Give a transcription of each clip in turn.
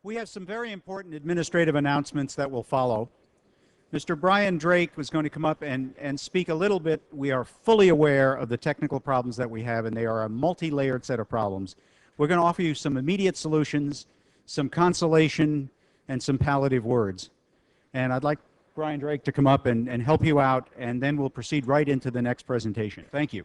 We have some very important administrative announcements that will follow. Mr. Brian Drake was going to come up and speak a little bit. We are fully aware of the technical problems that we have, and they are a multi-layered set of problems. We're going to offer you some immediate solutions, some consolation, and some palliative words. And I'd like Brian Drake to come up and help you out, and then we'll proceed right into the next presentation. Thank you.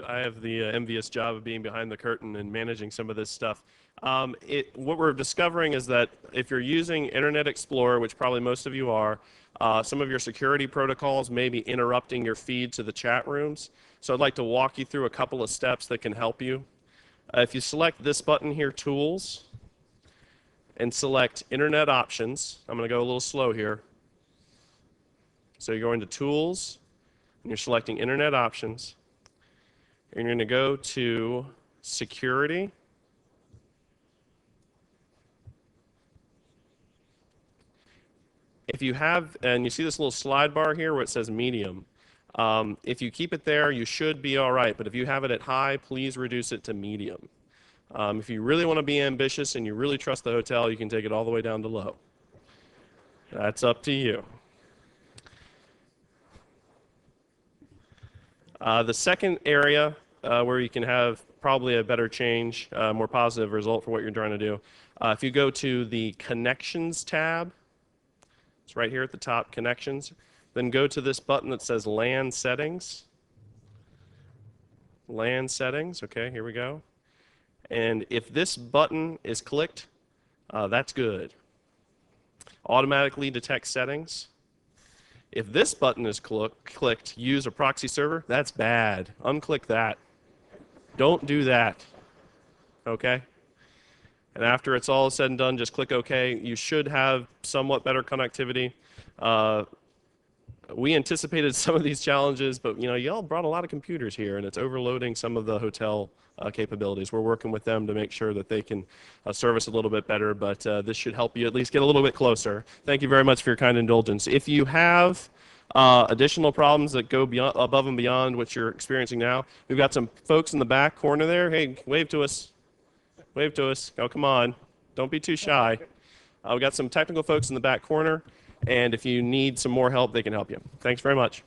I have the envious job of being behind the curtain and managing some of this stuff. What we're discovering is that if you're using Internet Explorer, which probably most of you are, some of your security protocols may be interrupting your feed to the chat rooms. So I'd like to walk you through a couple of steps that can help you. If you select this button here, Tools, and select Internet Options, I'm going to go a little slow here. So you're going to Tools, and you're selecting Internet Options. And you're going to go to Security. If you have, and you see this little slide bar here where it says Medium, if you keep it there, you should be all right. But if you have it at High, please reduce it to Medium. If you really want to be ambitious and you really trust the hotel, you can take it all the way down to Low. That's up to you. The second area where you can have probably a better change, more positive result for what you're trying to do. If you go to the Connections tab, it's right here at the top, Connections, then go to this button that says LAN Settings. LAN Settings, okay, here we go. And if this button is clicked, that's good. Automatically detect settings. If this button is clicked, use a proxy server, that's bad. Unclick that. Don't do that, okay? And after it's all said and done, just click OK. You should have somewhat better connectivity. We anticipated some of these challenges, but y'all brought a lot of computers here, and it's overloading some of the hotel capabilities. We're working with them to make sure that they can service a little bit better, but this should help you at least get a little bit closer. Thank you very much for your kind indulgence. If you have additional problems that go above and beyond what you're experiencing now, we've got some folks in the back corner there. Hey, wave to us. Wave to us. Oh, come on. Don't be too shy. We've got some technical folks in the back corner, and if you need some more help, they can help you. Thanks very much.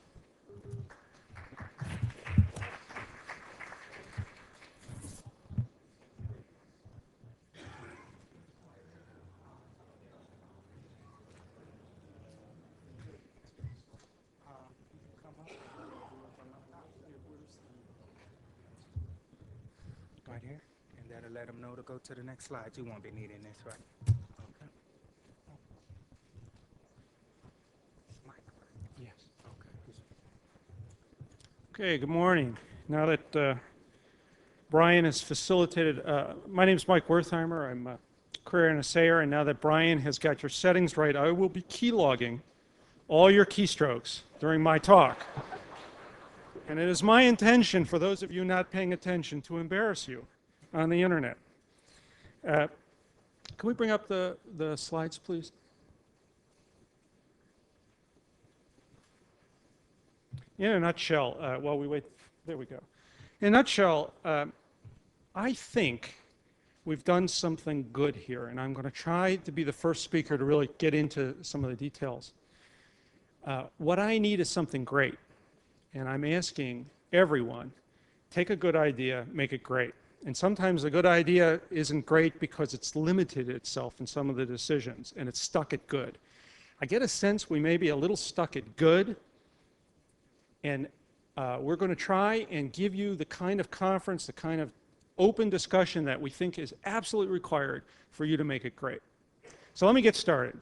Right here, and that'll let them know to go to the next slide. You won't be needing this, right? Okay. Yes. Okay, good morning. Now that Brian has facilitated, my name is Mike Wertheimer. I'm a career NSAer, and now that Brian has got your settings right, I will be keylogging all your keystrokes during my talk. And it is my intention, for those of you not paying attention, to embarrass you on the internet. Can we bring up the slides, please? In a nutshell, while we wait, there we go. In a nutshell, I think we've done something good here, and I'm going to try to be the first speaker to really get into some of the details. What I need is something great. And I'm asking everyone, take a good idea, make it great. And sometimes a good idea isn't great because it's limited itself in some of the decisions, and it's stuck at good. I get a sense we may be a little stuck at good, and we're going to try and give you the kind of conference, the kind of open discussion that we think is absolutely required for you to make it great. So let me get started.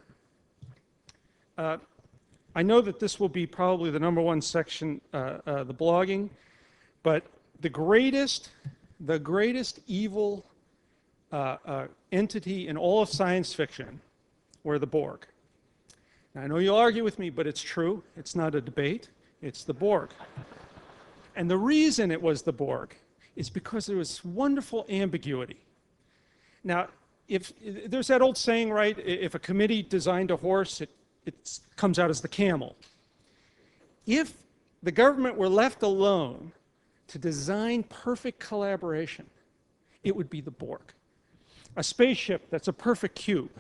I know that this will be probably the #1 section, the blogging, but the greatest evil entity in all of science fiction were the Borg. Now, I know you'll argue with me, but it's true. It's not a debate. It's the Borg. And the reason it was the Borg is because there was wonderful ambiguity. Now, if there's that old saying, right? If a committee designed a horse, it comes out as the camel. If the government were left alone to design perfect collaboration, it would be the Borg. A spaceship that's a perfect cube.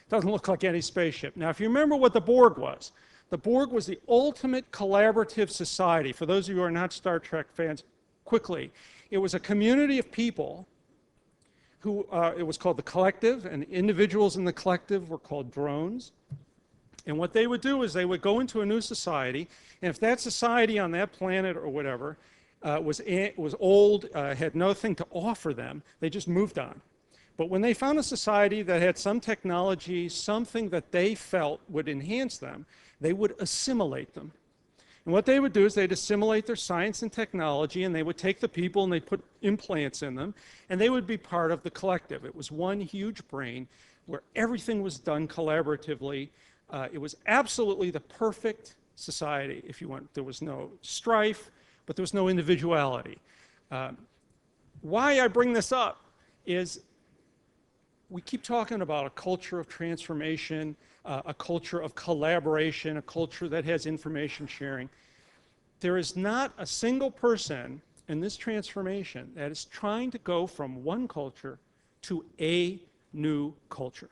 Doesn't look like any spaceship. Now, if you remember what the Borg was the ultimate collaborative society. For those of you who are not Star Trek fans, quickly, it was a community of people who, it was called the collective, and individuals in the collective were called drones. And what they would do is they would go into a new society, and if that society on that planet or whatever was old, had nothing to offer them, they just moved on. But when they found a society that had some technology, something that they felt would enhance them, they would assimilate them. And what they would do is they'd assimilate their science and technology, and they would take the people and they'd put implants in them, and they would be part of the collective. It was one huge brain where everything was done collaboratively. It was absolutely the perfect society, if you want. There was no strife, but there was no individuality. Why I bring this up is we keep talking about a culture of transformation, a culture of collaboration, a culture that has information sharing. There is not a single person in this transformation that is trying to go from one culture to a new culture.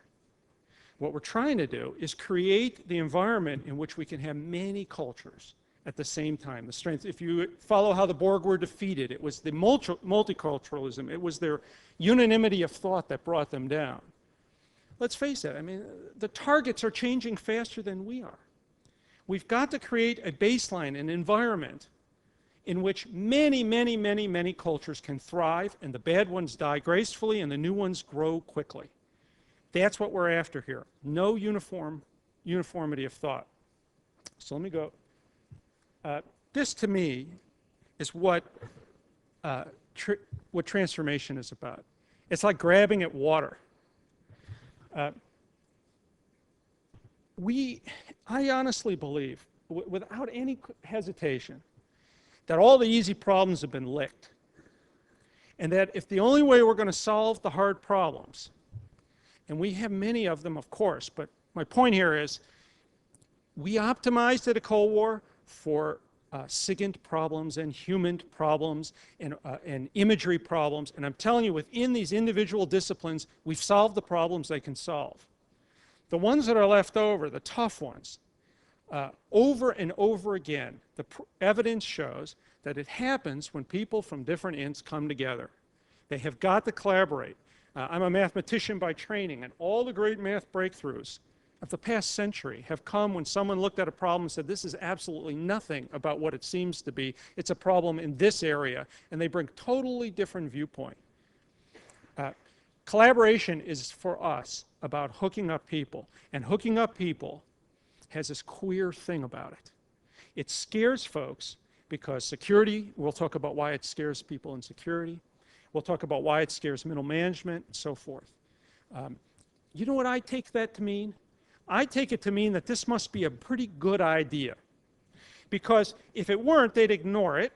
What we're trying to do is create the environment in which we can have many cultures at the same time. The strength, if you follow how the Borg were defeated, it was the multiculturalism, it was their unanimity of thought that brought them down. Let's face it, I mean, the targets are changing faster than we are. We've got to create a baseline, an environment in which many, many, many, many cultures can thrive, and the bad ones die gracefully and the new ones grow quickly. That's what we're after here. No uniformity of thought. So let me go. This to me is what transformation is about. It's like grabbing at water. I honestly believe, without any hesitation, that all the easy problems have been licked. And that if the only way we're going to solve the hard problems, and we have many of them, of course, but my point here is we optimized at a Cold War for SIGINT problems and human problems and imagery problems. And I'm telling you, within these individual disciplines, we've solved the problems they can solve. The ones that are left over, the tough ones, over and over again, the evidence shows that it happens when people from different ends come together. They have got to collaborate. I'm a mathematician by training, and all the great math breakthroughs of the past century have come when someone looked at a problem and said, this is absolutely nothing about what it seems to be. It's a problem in this area, and they bring totally different viewpoint. Collaboration is, for us, about hooking up people, and hooking up people has this queer thing about it. It scares folks because security, we'll talk about why it scares people in security. We'll talk about why it scares middle management, and so forth. You know what I take that to mean? I take it to mean that this must be a pretty good idea. Because if it weren't, they'd ignore it.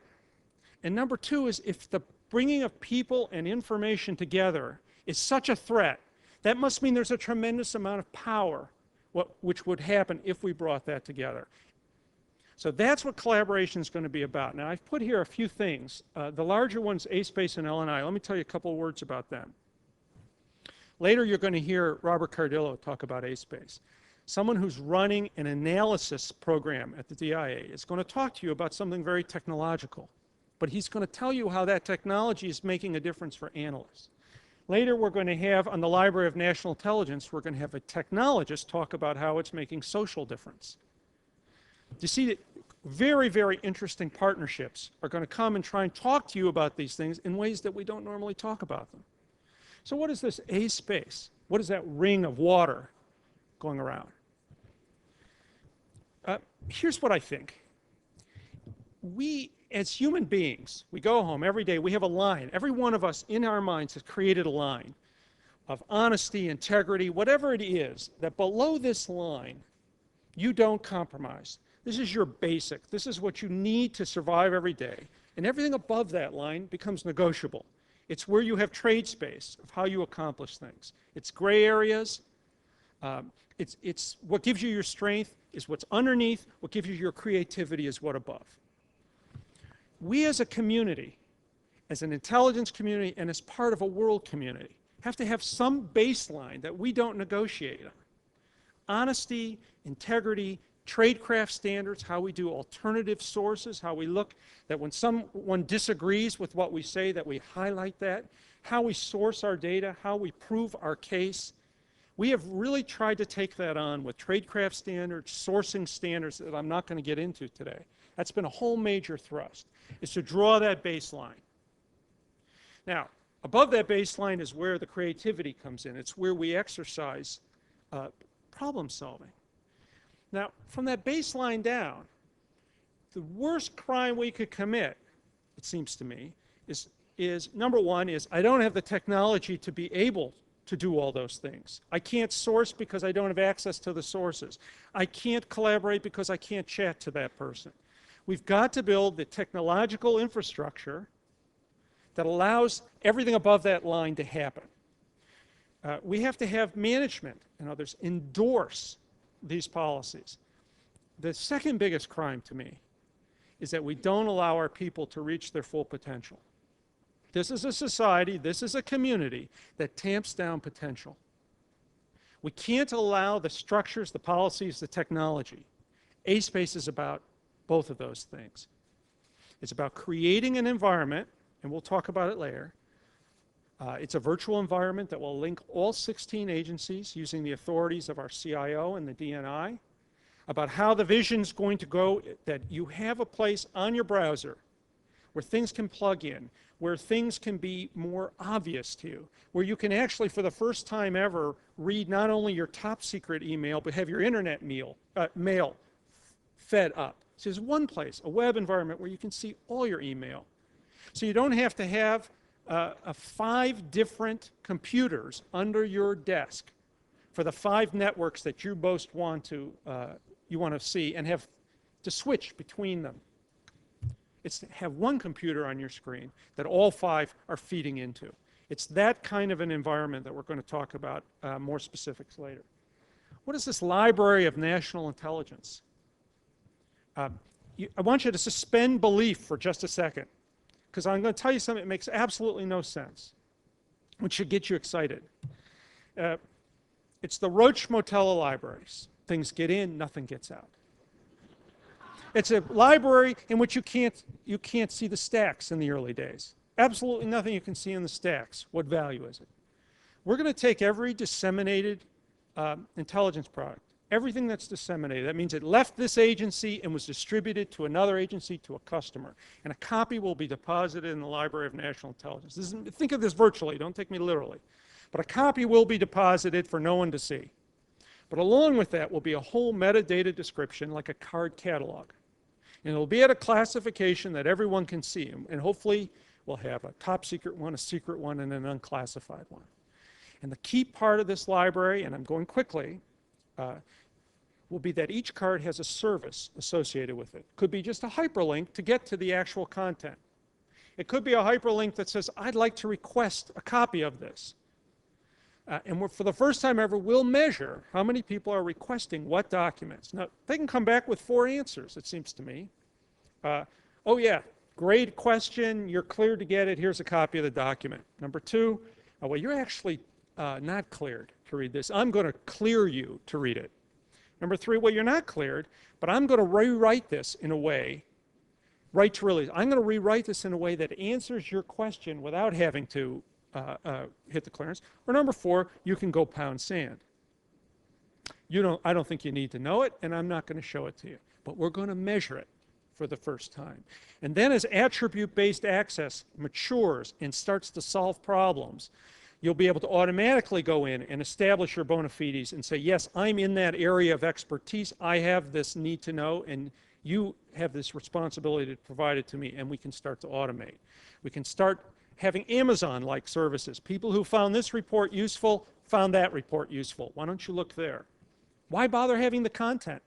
And number two is if the bringing of people and information together is such a threat, that must mean there's a tremendous amount of power which would happen if we brought that together. So that's what collaboration is going to be about. Now, I've put here a few things. The larger ones, A-Space and LNI. Let me tell you a couple of words about them. Later, you're going to hear Robert Cardillo talk about A-Space. Someone who's running an analysis program at the DIA is going to talk to you about something very technological. But he's going to tell you how that technology is making a difference for analysts. Later, we're going to have, on the Library of National Intelligence, we're going to have a technologist talk about how it's making social difference. You see that very, very interesting partnerships are going to come and try and talk to you about these things in ways that we don't normally talk about them. So what is this A-Space? What is that ring of water going around? Here's what I think. We, as human beings, we go home every day, we have a line. Every one of us in our minds has created a line of honesty, integrity, whatever it is, that below this line, you don't compromise. This is your basic. This is what you need to survive every day. And everything above that line becomes negotiable. It's where you have trade space of how you accomplish things. It's gray areas. It's what gives you your strength is what's underneath. What gives you your creativity is what above. We as a community, as an intelligence community, and as part of a world community. Have to have some baseline that we don't negotiate on. Honesty, integrity, tradecraft standards, how we do alternative sources, how we look that when someone disagrees with what we say, that we highlight that, how we source our data, how we prove our case. We have really tried to take that on with tradecraft standards, sourcing standards that I'm not going to get into today. That's been a whole major thrust, is to draw that baseline. Now, above that baseline is where the creativity comes in. It's where we exercise problem solving. Now, from that baseline down, the worst crime we could commit, it seems to me, is number one is I don't have the technology to be able to do all those things. I can't source because I don't have access to the sources. I can't collaborate because I can't chat to that person. We've got to build the technological infrastructure that allows everything above that line to happen. We have to have management and others endorse these policies. The second biggest crime to me is that we don't allow our people to reach their full potential. This is a society, this is a community that tamps down potential. We can't allow the structures, the policies, the technology. A-Space is about both of those things. It's about creating an environment, and we'll talk about it later. It's a virtual environment that will link all 16 agencies using the authorities of our CIO and the DNI about how the vision's going to go, that you have a place on your browser where things can plug in, where things can be more obvious to you, where you can actually, for the first time ever, read not only your top secret email, but have your internet mail fed up. So there's one place, a web environment, where you can see all your email. So you don't have to have 5 different computers under your desk for the 5 networks that you most want to see and have to switch between them. It's to have one computer on your screen that all 5 are feeding into. It's that kind of an environment that we're going to talk about more specifics later. What is this library of national intelligence? I want you to suspend belief for just a second, because I'm going to tell you something that makes absolutely no sense, which should get you excited. It's the Roach-Motella libraries. Things get in, nothing gets out. It's a library in which you can't see the stacks in the early days. Absolutely nothing you can see in the stacks. What value is it? We're going to take every disseminated intelligence product, everything that's disseminated. That means it left this agency and was distributed to another agency, to a customer. And a copy will be deposited in the Library of National Intelligence. Think of this virtually, don't take me literally. But a copy will be deposited for no one to see. But along with that will be a whole metadata description, like a card catalog. And it'll be at a classification that everyone can see. And hopefully we'll have a top secret one, a secret one, and an unclassified one. And the key part of this library, and I'm going quickly, will be that each card has a service associated with it. Could be just a hyperlink to get to the actual content. It could be a hyperlink that says, I'd like to request a copy of this. And for the first time ever, we'll measure how many people are requesting what documents. Now, they can come back with 4 answers, it seems to me. Oh yeah, great question, you're cleared to get it, here's a copy of the document. Number 2, well, you're actually not cleared to read this. I'm going to clear you to read it. Number 3, well, you're not cleared, but I'm going to rewrite this in a way, I'm going to rewrite this in a way that answers your question without having to hit the clearance. Or number 4, you can go pound sand. I don't think you need to know it, and I'm not going to show it to you. But we're going to measure it for the first time. And then as attribute-based access matures and starts to solve problems, you'll be able to automatically go in and establish your bona fides and say, yes, I'm in that area of expertise. I have this need to know, and you have this responsibility to provide it to me, and we can start to automate. We can start having Amazon-like services. People who found this report useful found that report useful. Why don't you look there? Why bother having the content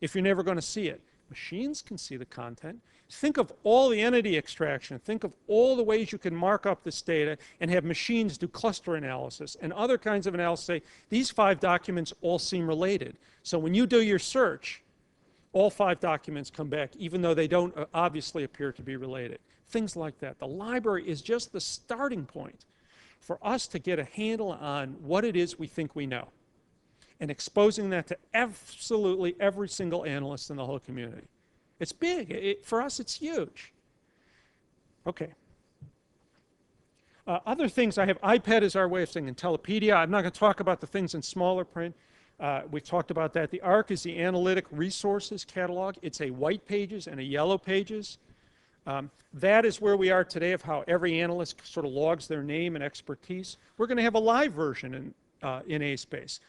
if you're never going to see it? Machines can see the content. Think of all the entity extraction. Think of all the ways you can mark up this data and have machines do cluster analysis and other kinds of analysis. Say, these 5 documents all seem related. So when you do your search, all 5 documents come back, even though they don't obviously appear to be related. things like that. The library is just the starting point for us to get a handle on what it is we think we know, and exposing that to absolutely every single analyst in the whole community. It's big. For us, it's huge. Okay. Other things I have, iPad is our way of saying Intellipedia. I'm not going to talk about the things in smaller print. We've talked about that. The ARC is the Analytic Resources Catalog. It's a white pages and a yellow pages. That is where we are today of how every analyst sort of logs their name and expertise. We're going to have a live version in A-Space.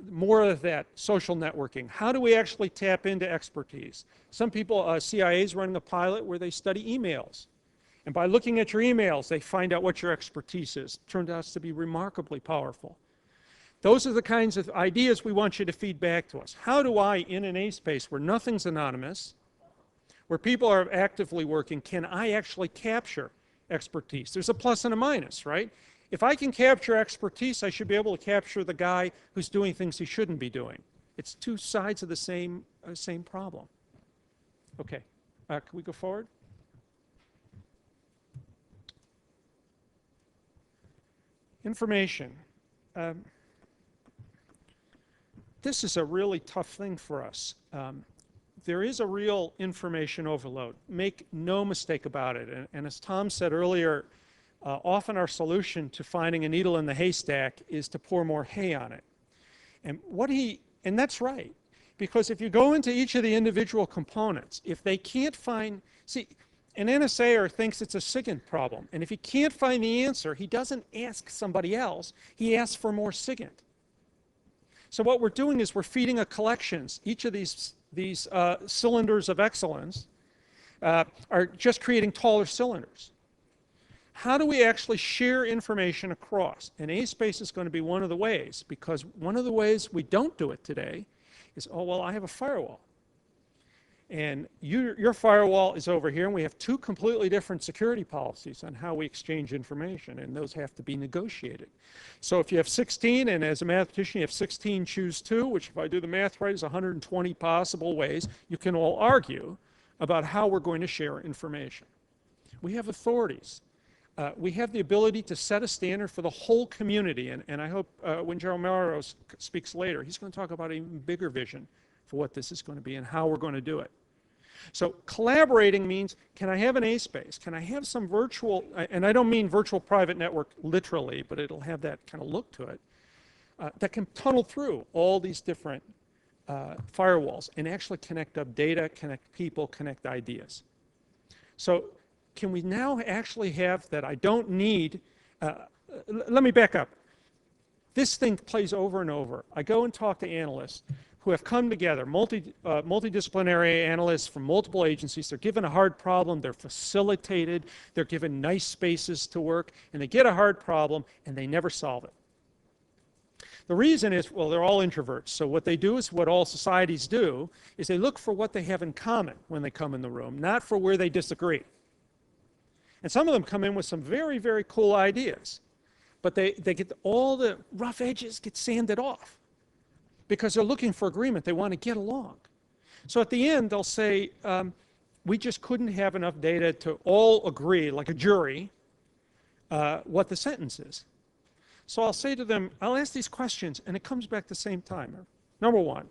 More of that, social networking. How do we actually tap into expertise? Some people, CIA is running a pilot where they study emails. And by looking at your emails, they find out what your expertise is. Turned out to be remarkably powerful. Those are the kinds of ideas we want you to feed back to us. How do I, in an A-Space where nothing's anonymous, where people are actively working, can I actually capture expertise? There's a plus and a minus, right? If I can capture expertise, I should be able to capture the guy who's doing things he shouldn't be doing. It's two sides of the same problem. Okay, can we go forward? Information. This is a really tough thing for us. There is a real information overload. Make no mistake about it. And as Tom said earlier, often our solution to finding a needle in the haystack is to pour more hay on it. And that's right. Because if you go into each of the individual components, if they can't find, see, an NSAer thinks it's a SIGINT problem. And if he can't find the answer, he doesn't ask somebody else. He asks for more SIGINT. So what we're doing is we're feeding a collections. Each of these cylinders of excellence are just creating taller cylinders. How do we actually share information across? And A-Space is going to be one of the ways, because one of the ways we don't do it today is, oh, well, I have a firewall. And your firewall is over here, and we have two completely different security policies on how we exchange information, and those have to be negotiated. So if you have 16, and as a mathematician you have 16 choose 2, which if I do the math right is 120 possible ways, you can all argue about how we're going to share information. We have authorities. We have the ability to set a standard for the whole community, and I hope when Gerald Morrow speaks later, he's going to talk about an even bigger vision for what this is going to be and how we're going to do it. So collaborating means, can I have an A-Space? Can I have some virtual, and I don't mean virtual private network literally, but it'll have that kind of look to it, that can tunnel through all these different firewalls and actually connect up data, connect people, connect ideas. So can we now actually have that I don't need, let me back up. This thing plays over and over. I go and talk to analysts who have come together, multidisciplinary analysts from multiple agencies. They're given a hard problem, they're facilitated, they're given nice spaces to work, and they get a hard problem and they never solve it. The reason is, well, they're all introverts. So what they do is what all societies do, is they look for what they have in common when they come in the room, not for where they disagree. And some of them come in with some very, very cool ideas, but they get all the rough edges get sanded off because they're looking for agreement. They want to get along. So at the end, they'll say, we just couldn't have enough data to all agree, like a jury, what the sentence is. So I'll say to them, I'll ask these questions, and it comes back the same time. Number one,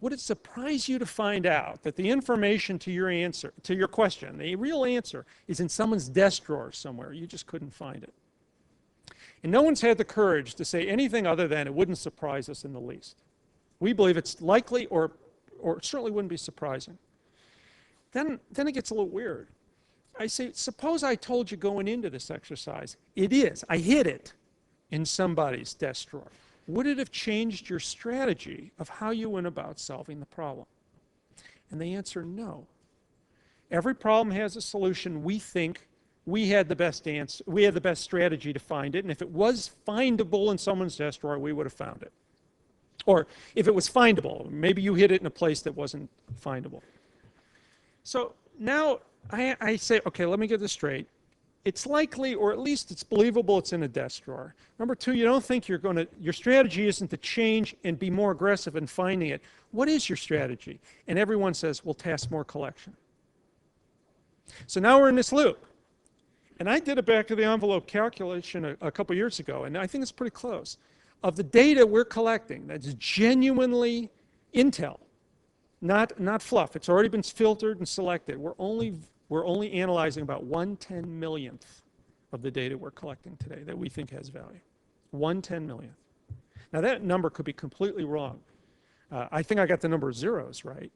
would it surprise you to find out that the information to your answer, to your question, the real answer, is in someone's desk drawer somewhere? You just couldn't find it. And no one's had the courage to say anything other than it wouldn't surprise us in the least. We believe it's likely, or it certainly wouldn't be surprising. Then it gets a little weird. I say, suppose I told you going into this exercise, it is, I hid it in somebody's desk drawer. Would it have changed your strategy of how you went about solving the problem? And the answer, no. Every problem has a solution. We think we had the best answer, we had the best strategy to find it, and if it was findable in someone's desk drawer, we would have found it. Or if it was findable, maybe you hid it in a place that wasn't findable. So now I say, okay, let me get this straight. It's likely, or at least it's believable, it's in a desk drawer. Number two, you don't think you're going to, your strategy isn't to change and be more aggressive in finding it. What is your strategy? And everyone says, well, task more collection. So now we're in this loop. And I did a back of the envelope calculation a couple years ago, and I think it's pretty close. Of the data we're collecting that's genuinely intel, not fluff, it's already been filtered and selected, we're only analyzing about 1/10,000,000th of the data we're collecting today that we think has value. 1/10,000,000th. Now that number could be completely wrong. I think I got the number of zeros right.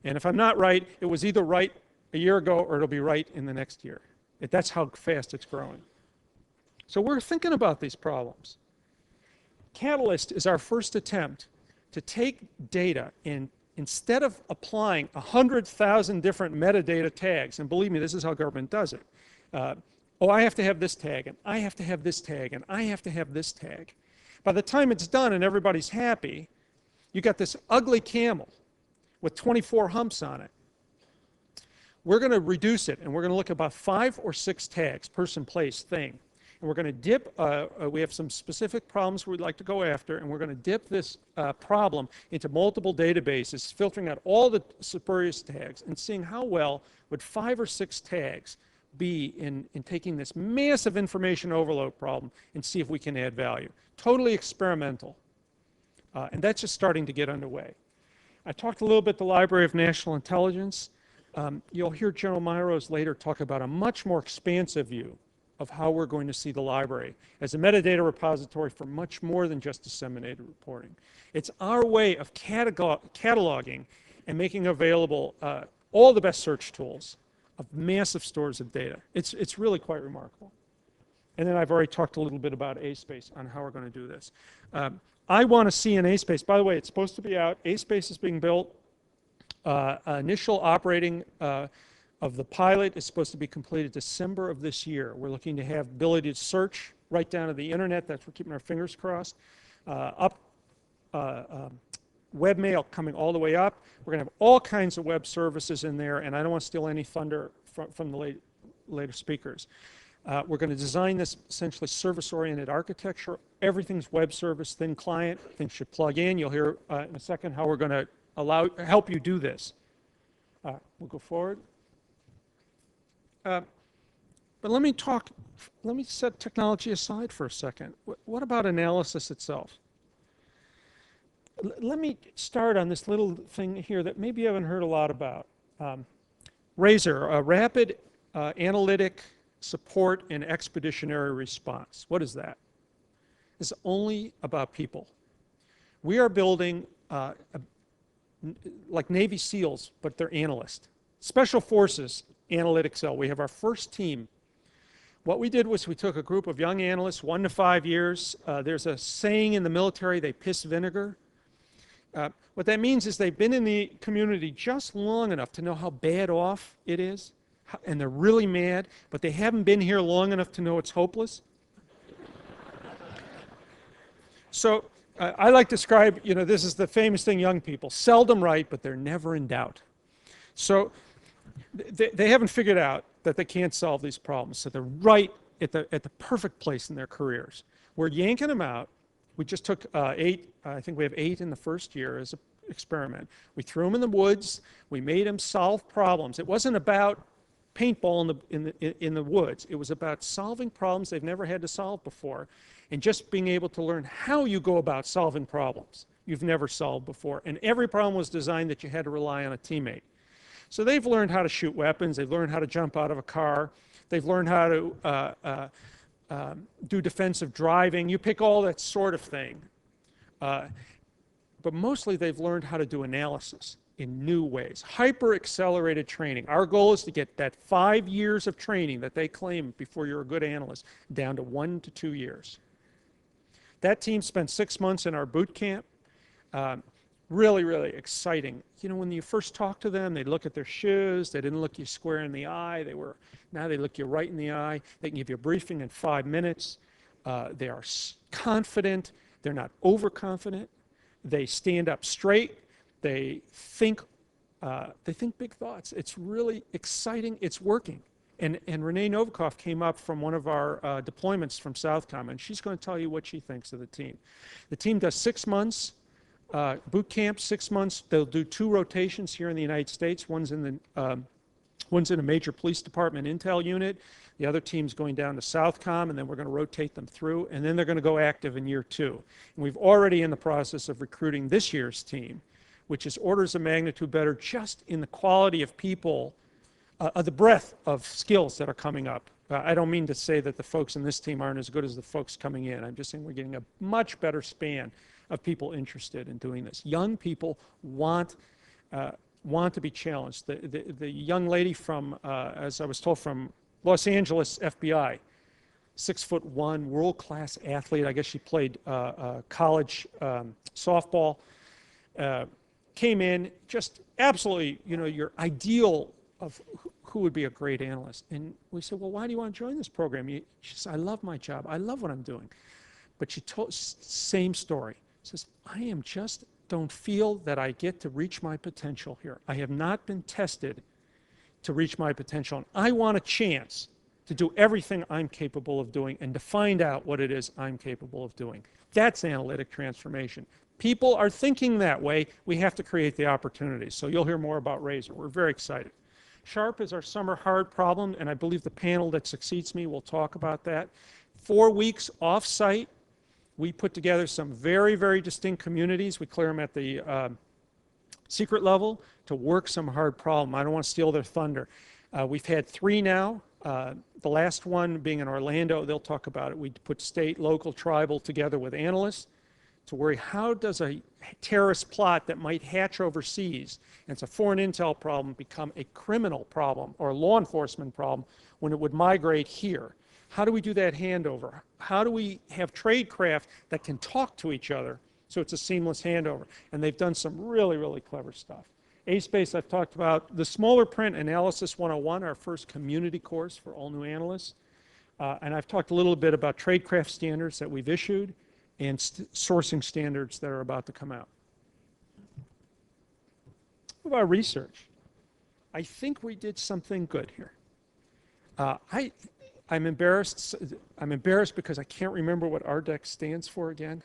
And if I'm not right, it was either right a year ago or it'll be right in the next year. That's how fast it's growing. So we're thinking about these problems. Catalyst is our first attempt to take data and instead of applying 100,000 different metadata tags, and believe me, this is how government does it. Oh, I have to have this tag, and I have to have this tag, and I have to have this tag. By the time it's done and everybody's happy, you got this ugly camel with 24 humps on it. We're going to reduce it, and we're going to look at about 5 or 6 tags, person, place, thing. And we're going to dip, we have some specific problems we'd like to go after, and we're going to dip this problem into multiple databases, filtering out all the spurious tags and seeing how well would 5 or 6 tags be in taking this massive information overload problem and see if we can add value. Totally experimental. And that's just starting to get underway. I talked a little bit the Library of National Intelligence. You'll hear General Myros later talk about a much more expansive view of how we're going to see the library as a metadata repository for much more than just disseminated reporting. It's our way of cataloging and making available all the best search tools of massive stores of data. It's really quite remarkable. And then I've already talked a little bit about A-Space on how we're going to do this. I want to see an A-Space. By the way, it's supposed to be out. A-Space is being built. Initial operating of the pilot is supposed to be completed December of this year. We're looking to have ability to search right down to the internet. That's we're keeping our fingers crossed. Webmail coming all the way up. We're going to have all kinds of web services in there, and I don't want to steal any thunder from the later speakers. We're going to design this essentially service-oriented architecture. Everything's web service, thin client. Things should plug in. You'll hear in a second how we're going to help you do this. We'll go forward. But let me set technology aside for a second. What about analysis itself? Let me start on this little thing here that maybe you haven't heard a lot about. RASER, a rapid analytic support and expeditionary response. What is that? It's only about people. We are building like Navy SEALs, but they're analysts. Special Forces Analytic Cell. We have our first team. What we did was we took a group of young analysts, 1 to 5 years. There's a saying in the military, they piss vinegar. What that means is they've been in the community just long enough to know how bad off it is, and they're really mad, but they haven't been here long enough to know it's hopeless. So I like to describe, this is the famous thing young people, seldom right, but they're never in doubt. So they haven't figured out that they can't solve these problems. So they're right at the perfect place in their careers. We're yanking them out. We just took 8, I think we have 8 in the first year as an experiment. We threw them in the woods. We made them solve problems. It wasn't about paintball in the woods. It was about solving problems they've never had to solve before and just being able to learn how you go about solving problems you've never solved before. And every problem was designed that you had to rely on a teammate. So they've learned how to shoot weapons. They've learned how to jump out of a car. They've learned how to do defensive driving. You pick all that sort of thing. But mostly they've learned how to do analysis in new ways. Hyper-accelerated training. Our goal is to get that 5 years of training that they claim before you're a good analyst down to 1 to 2 years. That team spent 6 months in our boot camp. Really, really exciting. When you first talk to them, they look at their shoes. They didn't look you square in the eye. Now they look you right in the eye. They can give you a briefing in 5 minutes. They are confident. They're not overconfident. They stand up straight. They think big thoughts. It's really exciting. It's working. And Renee Novikov came up from one of our deployments from Southcom, and she's going to tell you what she thinks of the team. The team does 6 months. Boot camp, 6 months. They'll do 2 rotations here in the United States. One's in a major police department intel unit. The other team's going down to Southcom, and then we're going to rotate them through, and then they're going to go active in year 2. And we've already in the process of recruiting this year's team, which is orders of magnitude better just in the quality of people, the breadth of skills that are coming up. I don't mean to say that the folks in this team aren't as good as the folks coming in. I'm just saying we're getting a much better span of people interested in doing this. Young people want to be challenged. The young lady from, as I was told, from Los Angeles FBI, 6'1", world-class athlete. I guess she played college softball. Came in just absolutely, your ideal of who would be a great analyst. And we said, well, why do you want to join this program? She says, I love my job. I love what I'm doing. But she told, same story. Says, don't feel that I get to reach my potential here. I have not been tested to reach my potential. And I want a chance to do everything I'm capable of doing and to find out what it is I'm capable of doing. That's analytic transformation. People are thinking that way. We have to create the opportunities. So you'll hear more about Razor. We're very excited. Sharp is our summer hard problem, and I believe the panel that succeeds me will talk about that. 4 weeks off-site. We put together some very, very distinct communities. We clear them at the secret level to work some hard problem. I don't want to steal their thunder. We've had 3 now. The last one being in Orlando, they'll talk about it. We put state, local, tribal together with analysts to worry how does a terrorist plot that might hatch overseas, and it's a foreign intel problem, become a criminal problem or a law enforcement problem when it would migrate here. How do we do that handover? How do we have tradecraft that can talk to each other so it's a seamless handover? And they've done some really, really clever stuff. A-Space I've talked about. The smaller print, Analysis 101, our first community course for all new analysts. And I've talked a little bit about tradecraft standards that we've issued and sourcing standards that are about to come out. What about research? I think we did something good here. I'm embarrassed because I can't remember what RDEC stands for again.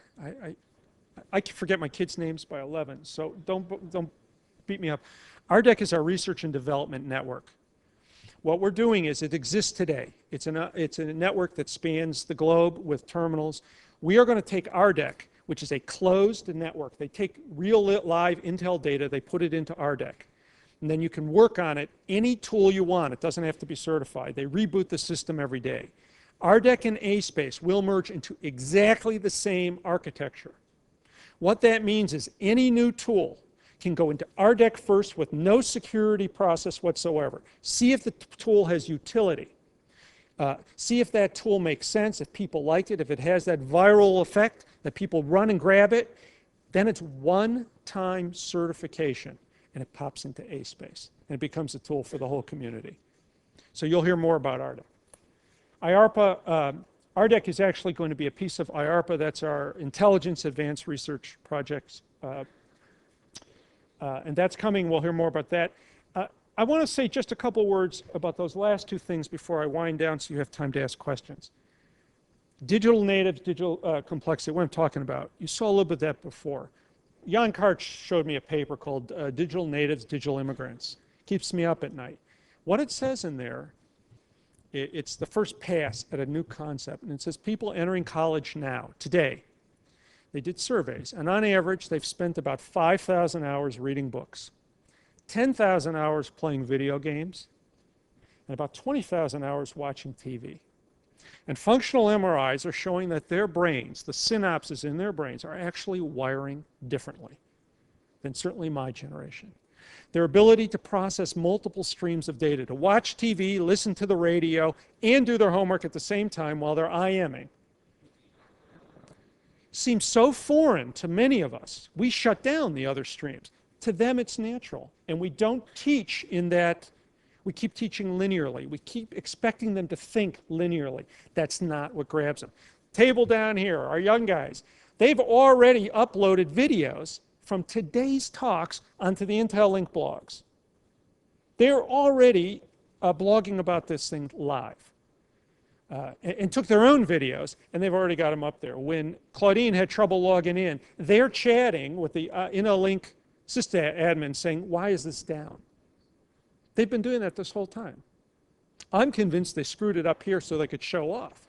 I can forget my kids' names by 11, so don't beat me up. RDEC is our research and development network. What we're doing is it exists today. It's a network that spans the globe with terminals. We are going to take RDEC, which is a closed network. They take real live Intel data, they put it into RDEC. And then you can work on it any tool you want. It doesn't have to be certified. They reboot the system every day. RDEC and A-Space will merge into exactly the same architecture. What that means is any new tool can go into RDEC first with no security process whatsoever. See if the tool has utility. See if that tool makes sense, if people like it, if it has that viral effect that people run and grab it. Then it's one-time certification, and it pops into A-Space, and it becomes a tool for the whole community. So you'll hear more about RDEC. IARPA, RDEC is actually going to be a piece of IARPA. That's our Intelligence Advanced Research Projects. And that's coming. We'll hear more about that. I want to say just a couple words about those last 2 things before I wind down so you have time to ask questions. Digital natives, digital complexity, what I'm talking about. You saw a little bit of that before. Jan Karch showed me a paper called Digital Natives, Digital Immigrants. Keeps me up at night. What it says in there, it's the first pass at a new concept. And it says people entering college now, today. They did surveys. And on average, they've spent about 5,000 hours reading books, 10,000 hours playing video games, and about 20,000 hours watching TV. And functional MRIs are showing that their brains, the synapses in their brains, are actually wiring differently than certainly my generation. Their ability to process multiple streams of data, to watch TV, listen to the radio, and do their homework at the same time while they're IMing, seems so foreign to many of us. We shut down the other streams. To them, it's natural. And we don't teach in that. We keep teaching linearly. We keep expecting them to think linearly. That's not what grabs them. Table down here, our young guys, they've already uploaded videos from today's talks onto the Intel Link blogs. They're already blogging about this thing live. And took their own videos, and they've already got them up there. When Claudine had trouble logging in, they're chatting with the Intel Link sysadmin saying, why is this down? They've been doing that this whole time. I'm convinced they screwed it up here so they could show off,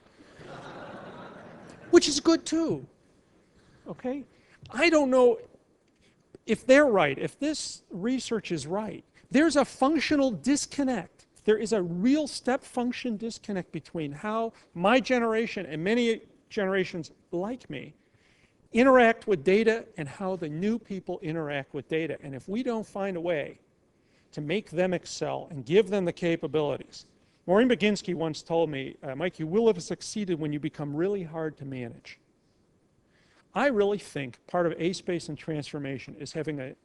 which is good too. Okay? I don't know if they're right, if this research is right. There's a functional disconnect. There is a real step function disconnect between how my generation and many generations like me interact with data and how the new people interact with data. And if we don't find a way to make them excel and give them the capabilities. Maureen Baginski once told me, Mike, you will have succeeded when you become really hard to manage. I really think part of A-Space and transformation is having an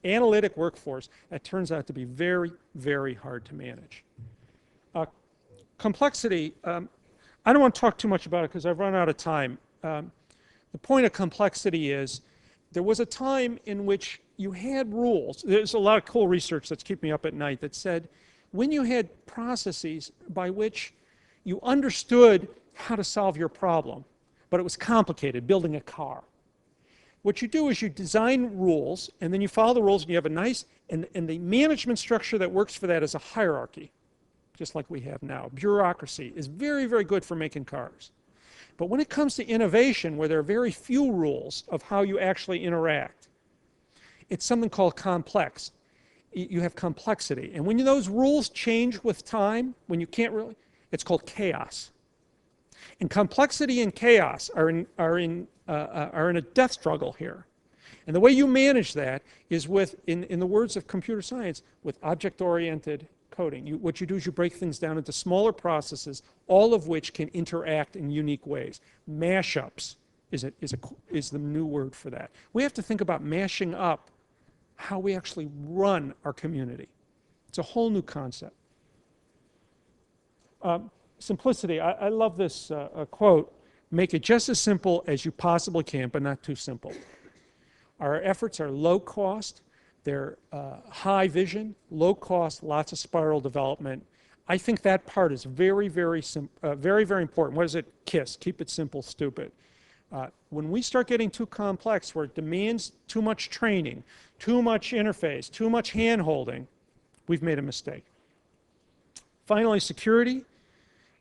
analytic workforce that turns out to be very, very hard to manage. Complexity, I don't want to talk too much about it because I've run out of time. The point of complexity is there was a time in which you had rules. There's a lot of cool research that's keeping me up at night that said when you had processes by which you understood how to solve your problem, but it was complicated, building a car. What you do is you design rules, and then you follow the rules, and you have a nice, and the management structure that works for that is a hierarchy, just like we have now. Bureaucracy is very, very good for making cars. But when it comes to innovation, where there are very few rules of how you actually interact, it's something called complex. You have complexity. And when those rules change with time, when you can't really, it's called chaos. And complexity and chaos are in a death struggle here. And the way you manage that is with, in the words of computer science, with object-oriented coding. What you do is you break things down into smaller processes, all of which can interact in unique ways. Mashups is the new word for that. We have to think about mashing up how we actually run our community. It's a whole new concept. Simplicity, I love this quote, make it just as simple as you possibly can, but not too simple. Our efforts are low cost, they're high vision, low cost, lots of spiral development. I think that part is very, very important. What is it? KISS, keep it simple, stupid. When we start getting too complex, where it demands too much training, too much interface, too much hand-holding, we've made a mistake. Finally, security.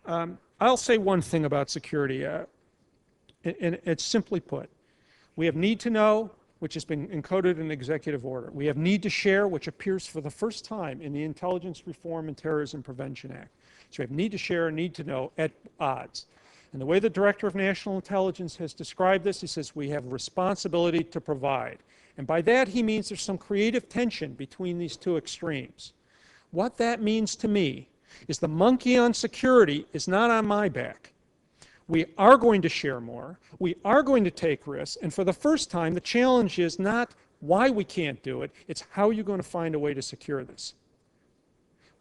I'll say one thing about security, and it's simply put. We have need to know, which has been encoded in executive order. We have need to share, which appears for the first time in the Intelligence Reform and Terrorism Prevention Act. So we have need to share and need to know at odds. And the way the Director of National Intelligence has described this, he says we have responsibility to provide. And by that he means there's some creative tension between these two extremes. What that means to me is the monkey on security is not on my back. We are going to share more. We are going to take risks. And for the first time, the challenge is not why we can't do it. It's how you're going to find a way to secure this.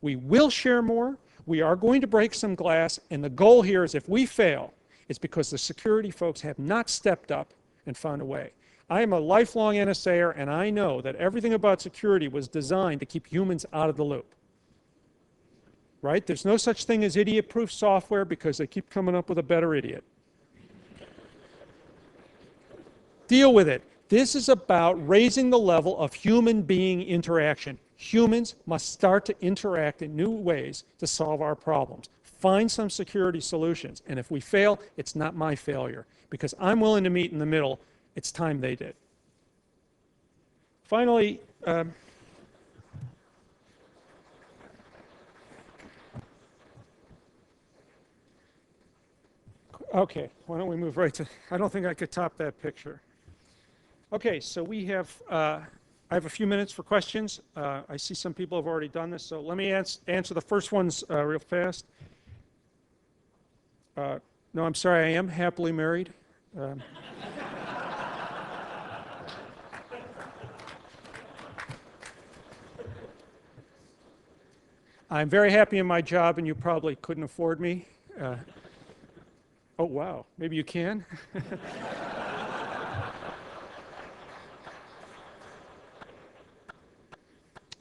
We will share more. We are going to break some glass. And the goal here is if we fail, it's because the security folks have not stepped up and found a way. I am a lifelong NSAer, and I know that everything about security was designed to keep humans out of the loop. Right? There's no such thing as idiot-proof software because they keep coming up with a better idiot. Deal with it. This is about raising the level of human being interaction. Humans must start to interact in new ways to solve our problems. Find some security solutions. And if we fail, it's not my failure. Because I'm willing to meet in the middle. It's time they did. Finally, okay, why don't we move right to, I don't think I could top that picture. Okay, so we have, I have a few minutes for questions. I see some people have already done this, so let me answer the first ones real fast. No, I'm sorry, I am happily married. I'm very happy in my job, and you probably couldn't afford me. Oh, wow. Maybe you can?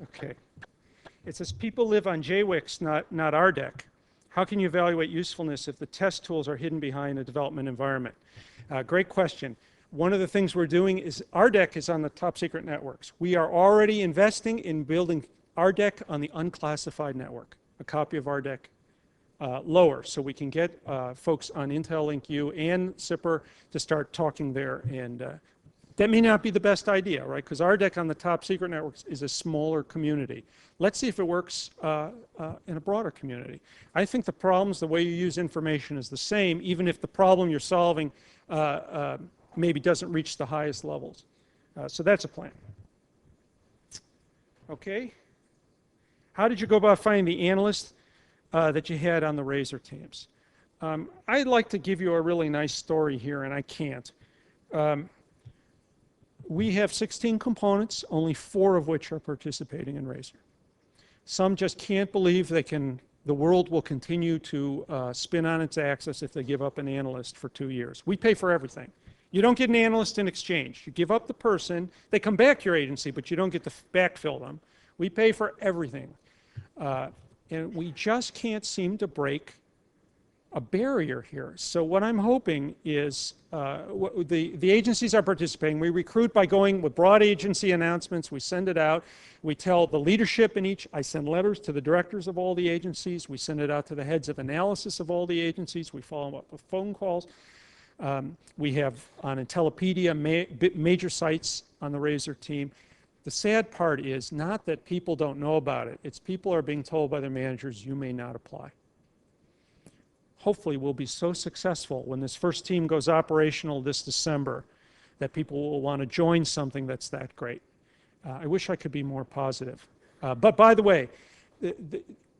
Okay. It says, people live on JWICs, not RDEC. How can you evaluate usefulness if the test tools are hidden behind a development environment? Great question. One of the things we're doing is RDEC is on the top secret networks. We are already investing in building RDEC on the unclassified network. A copy of RDEC lower, so we can get folks on Intel Link U and SIPR to start talking there. And that may not be the best idea, right? Because RDEC on the top secret networks is a smaller community. Let's see if it works in a broader community. I think the problems, the way you use information is the same, even if the problem you're solving maybe doesn't reach the highest levels. So that's a plan. Okay. How did you go about finding the analysts that you had on the Razor teams? I'd like to give you a really nice story here, and I can't. We have 16 components, only 4 of which are participating in Razor. Some just can't believe the world will continue to spin on its axis if they give up an analyst for 2 years. We pay for everything. You don't get an analyst in exchange. You give up the person, they come back to your agency, but you don't get to backfill them. We pay for everything. And we just can't seem to break a barrier here. So what I'm hoping is the agencies are participating. We recruit by going with broad agency announcements. We send it out. We tell the leadership in each. I send letters to the directors of all the agencies. We send it out to the heads of analysis of all the agencies. We follow up with phone calls. We have on Intellipedia major sites on the Razor team. The sad part is not that people don't know about it. It's people are being told by their managers, you may not apply. Hopefully we'll be so successful when this first team goes operational this December that people will want to join something that's that great. I wish I could be more positive. But by the way,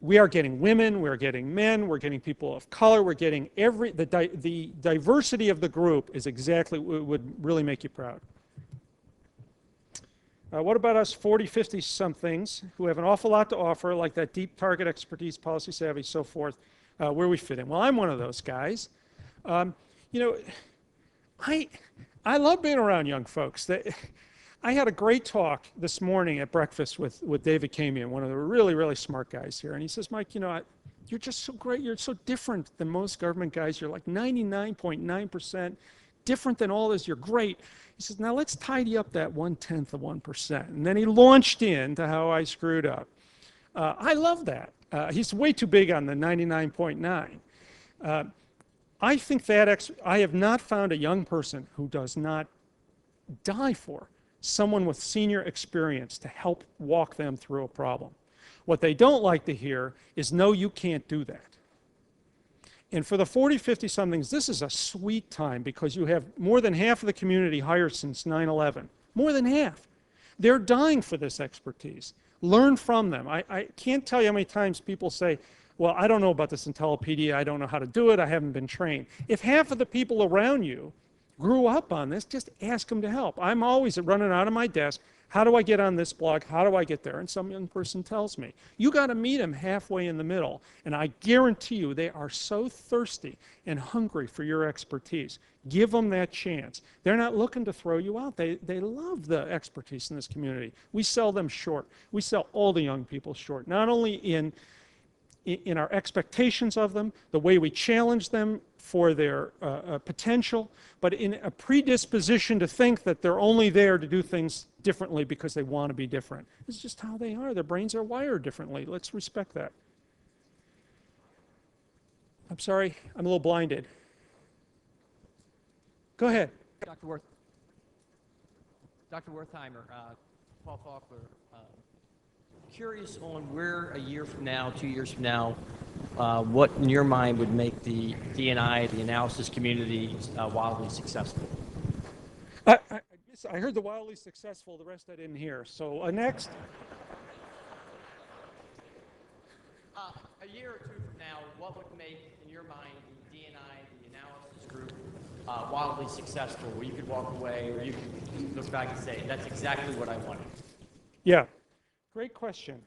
we are getting women, we're getting men, we're getting people of color, we're getting the diversity of the group is exactly what would really make you proud. What about us 40, 50-somethings who have an awful lot to offer, like that deep target expertise, policy savvy, so forth, where we fit in? Well, I'm one of those guys. You know, I love being around young folks. I had a great talk this morning at breakfast with David Kamian, one of the really, really smart guys here. And he says, Mike, you know, you're just so great. You're so different than most government guys. You're like 99.9% different than all this. You're great. He says, now let's tidy up that 1/10 of 1%. And then he launched into how I screwed up. I love that. He's way too big on the 99.9. I think that I have not found a young person who does not die for someone with senior experience to help walk them through a problem. What they don't like to hear is, no, you can't do that. And for the 40, 50-somethings, this is a sweet time because you have more than half of the community hired since 9/11. More than half. They're dying for this expertise. Learn from them. I can't tell you how many times people say, well, I don't know about this Intellipedia. I don't know how to do it. I haven't been trained. If half of the people around you grew up on this, just ask them to help. I'm always running out of my desk. How do I get on this blog? How do I get there? And some young person tells me. You got to meet them halfway in the middle. And I guarantee you they are so thirsty and hungry for your expertise. Give them that chance. They're not looking to throw you out. They love the expertise in this community. We sell them short. We sell all the young people short, not only in our expectations of them, the way we challenge them for their potential, but in a predisposition to think that they're only there to do things differently because they want to be different. It's just how they are. Their brains are wired differently. Let's respect that. I'm sorry, I'm a little blinded. Go ahead. Dr. Wertheimer, Paul Faulkner, curious on where a year from now, 2 years from now, what in your mind would make the D&I, the analysis community, wildly successful? I heard the wildly successful, the rest I didn't hear. So next. A year or two from now, what would make, in your mind, the D&I, the analysis group, wildly successful, where you could walk away or you could look back and say, that's exactly what I wanted? Yeah, great question.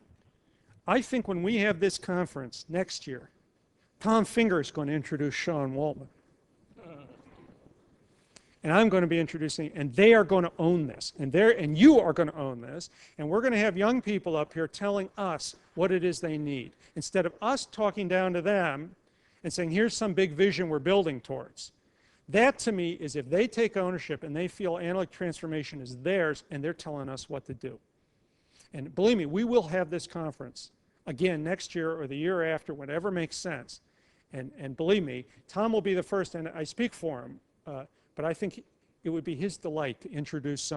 I think when we have this conference next year, Tom Finger is going to introduce Sean Waltman. And I'm going to be introducing, and they are going to own this, and you are going to own this, and we're going to have young people up here telling us what it is they need, instead of us talking down to them and saying, here's some big vision we're building towards. That, to me, is if they take ownership and they feel analytic transformation is theirs, and they're telling us what to do. And believe me, we will have this conference again next year or the year after, whatever makes sense. And believe me, Tom will be the first, and I speak for him, but I think it would be his delight to introduce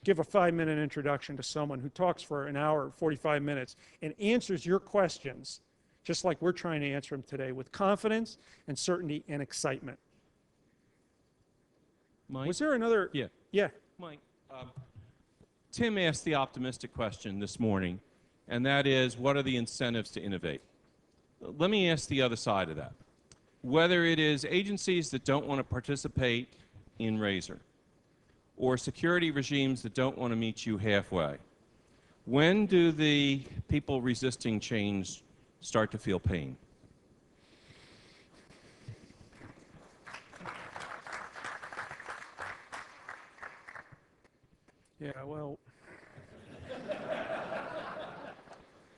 give a 5-minute introduction to someone who talks for an hour, 45 minutes, and answers your questions, just like we're trying to answer them today, with confidence and certainty and excitement. Mike? Was there another? Yeah. Yeah. Mike, Tim asked the optimistic question this morning, and that is, what are the incentives to innovate? Let me ask the other side of that. Whether it is agencies that don't want to participate in Razor, or security regimes that don't want to meet you halfway, when do the people resisting change start to feel pain? Yeah, well,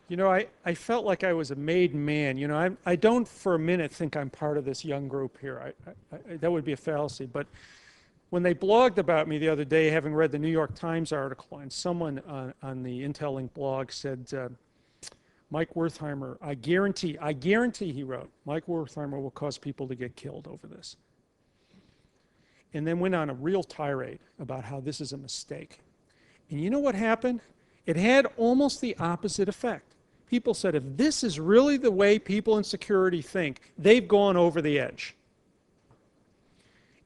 you know, I felt like I was a made man. You know, I don't for a minute think I'm part of this young group here. That would be a fallacy. But when they blogged about me the other day, having read the New York Times article, and someone on the Intel Link blog said, Mike Wertheimer, I guarantee, he wrote, Mike Wertheimer will cause people to get killed over this. And then went on a real tirade about how this is a mistake. And you know what happened? It had almost the opposite effect. People said, if this is really the way people in security think, they've gone over the edge.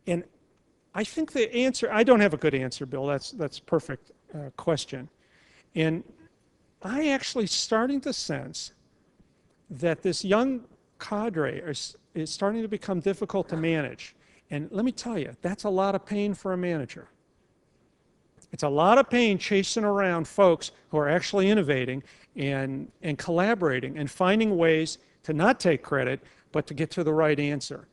And I think the answer, I don't have a good answer, Bill. That's a perfect question. And I actually starting to sense that this young cadre is starting to become difficult to manage. And let me tell you, that's a lot of pain for a manager. It's a lot of pain chasing around folks who are actually innovating and collaborating and finding ways to not take credit, but to get to the right answer.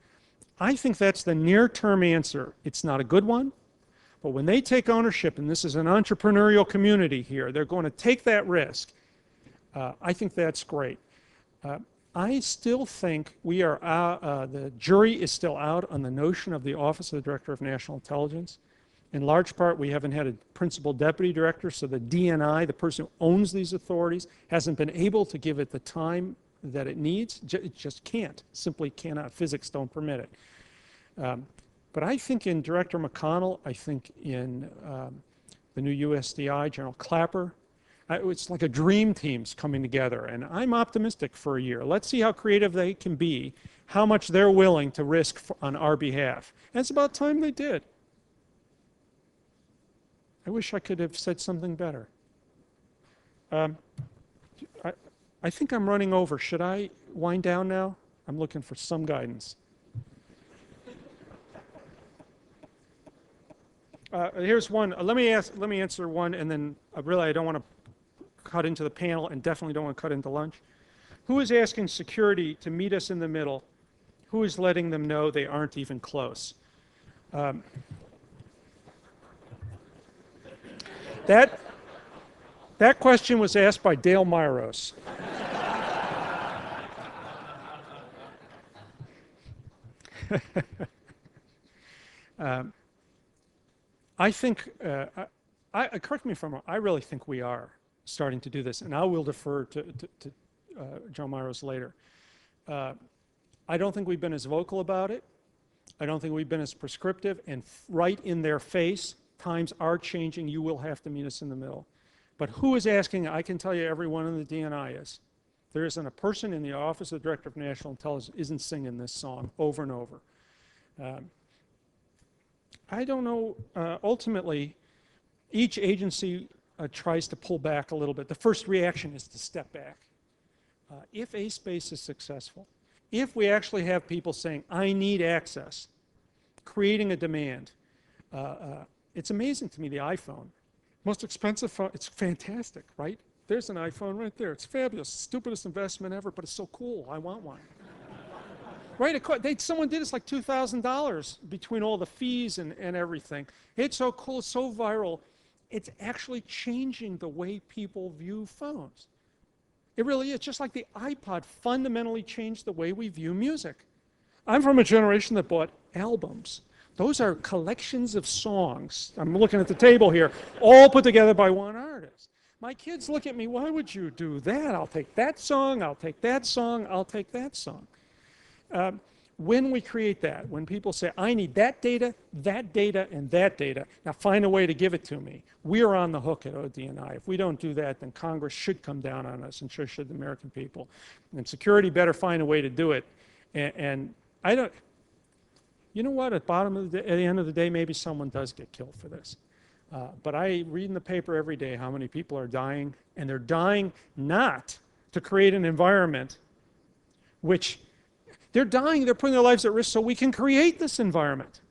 I think that's the near-term answer. It's not a good one, but when they take ownership, and this is an entrepreneurial community here, they're going to take that risk. I think that's great. I still think we are the jury is still out on the notion of the Office of the Director of National Intelligence. In large part, we haven't had a principal deputy director, so the DNI, the person who owns these authorities, hasn't been able to give it the time that it needs. It just can't, simply cannot. Physics don't permit it. But I think in Director McConnell, I think in the new USDI, General Clapper, it's like a dream team's coming together, and I'm optimistic for a year. Let's see how creative they can be, how much they're willing to risk on our behalf. And it's about time they did. I wish I could have said something better. I think I'm running over. Should I wind down now? I'm looking for some guidance. Here's one. Let me answer one, and then really I don't want to cut into the panel, and definitely don't want to cut into lunch. Who is asking security to meet us in the middle? Who is letting them know they aren't even close? That question was asked by Dale Myros. I think, correct me if I'm wrong, I really think we are starting to do this, and I will defer to Joe Myros later. I don't think we've been as vocal about it. I don't think we've been as prescriptive, and right in their face, times are changing, you will have to meet us in the middle. But who is asking? I can tell you everyone in the DNI is. There isn't a person in the Office of the Director of National Intelligence isn't singing this song over and over. I don't know, ultimately, each agency tries to pull back a little bit. The first reaction is to step back. If A-Space is successful, if we actually have people saying, I need access, creating a demand, it's amazing to me, the iPhone. Most expensive phone, it's fantastic, right? There's an iPhone right there. It's fabulous, stupidest investment ever, but it's so cool, I want one. Right, someone did it's like $2,000 between all the fees and everything. It's so cool, it's so viral. It's actually changing the way people view phones. It really is, just like the iPod fundamentally changed the way we view music. I'm from a generation that bought albums. Those are collections of songs. I'm looking at the table here, all put together by one artist. My kids look at me, why would you do that? I'll take that song, I'll take that song, I'll take that song. when we create that, when people say, I need that data, and that data, now find a way to give it to me, we are on the hook at ODNI. If we don't do that, then Congress should come down on us, and so should the American people. And security better find a way to do it. And I don't, you know what, at the end of the day, maybe someone does get killed for this. But I read in the paper every day how many people are dying, and they're dying not to create an environment which, they're dying, they're putting their lives at risk so we can create this environment.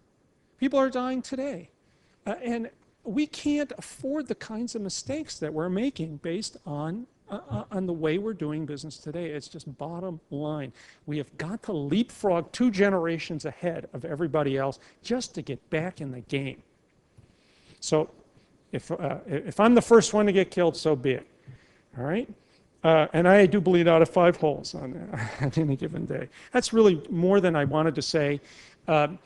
People are dying today. And we can't afford the kinds of mistakes that we're making based on the way we're doing business today. It's just bottom line. We have got to leapfrog 2 generations ahead of everybody else just to get back in the game. So if I'm the first one to get killed, so be it. All right? And I do bleed out of 5 holes on any given day. That's really more than I wanted to say. We're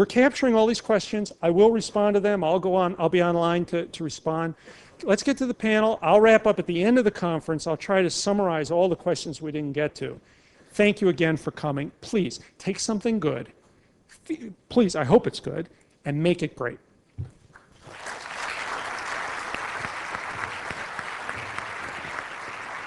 capturing all these questions. I will respond to them. I'll be online to respond. Let's get to the panel. I'll wrap up at the end of the conference. I'll try to summarize all the questions we didn't get to. Thank you again for coming. Please, take something good. Please, I hope it's good, and make it great.